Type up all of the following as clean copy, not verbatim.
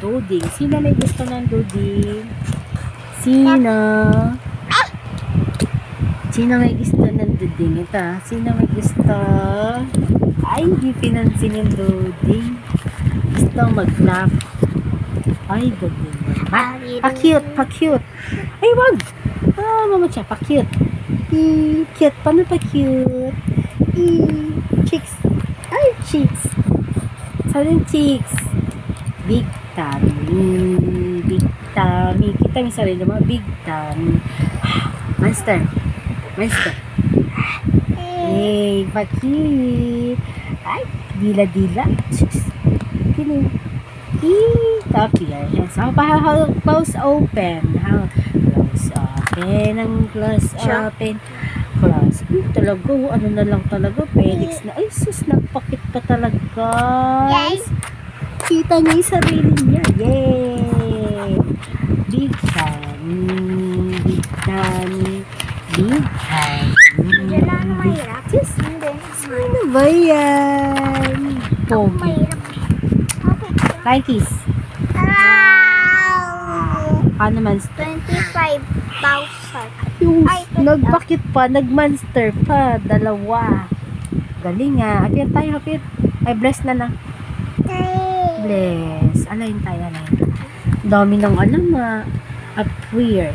duding. Sino may gusto ng duding? Sino? Sino may gusto ng duding? Ito, sino may gusto? Ay, hindi pinansin yung duding. Gusto mag-clap. Ay, duding. Pa-cute, pa-cute. Ay, wag! Mama siya, pa-cute. Cute. Paano pa-cute? Cheeks. Ay, cheeks. Saan yung cheeks? Big tummy. Big tummy. Kita mo yung sarili mo. Big tummy. Monster. Monster. Hey, pa-cute. Ay, dila-dila. Cheeks. Kinig. Top here. Yes. How close open? How close open? Ang close open. Close. Talaga. Ano na lang talaga. Felix na. Ay, sus. Nagpakit pa talaga, guys. Kita niya yung sarili niya. Yay! Big tummy. Big tummy. Big tummy. Diyan lang na mahirap. Just, Hindi. ano ba yan? Pogi. Mahirap. Okay. Likeies. Ano man? 25,000. Yung Ay, nagpakit pa, nagmonster pa, dalawa. Galing nga. Appear tayo, appear. Ay, bless na na. Bless. Alayin tayo, alayin. Dami ng alam appear.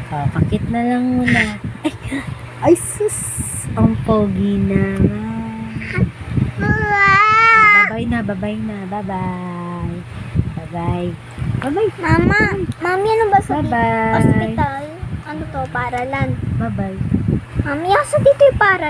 Pakit na lang muna. Ay, sus. Ang pogi na. Bye-bye na, bye-bye na. Bye-bye. Bye-bye. Bye-bye. Mami, ano ba sa Bye-bye. hospital? Ano to? Paralan. Bye-bye. Mami, asa dito yung para?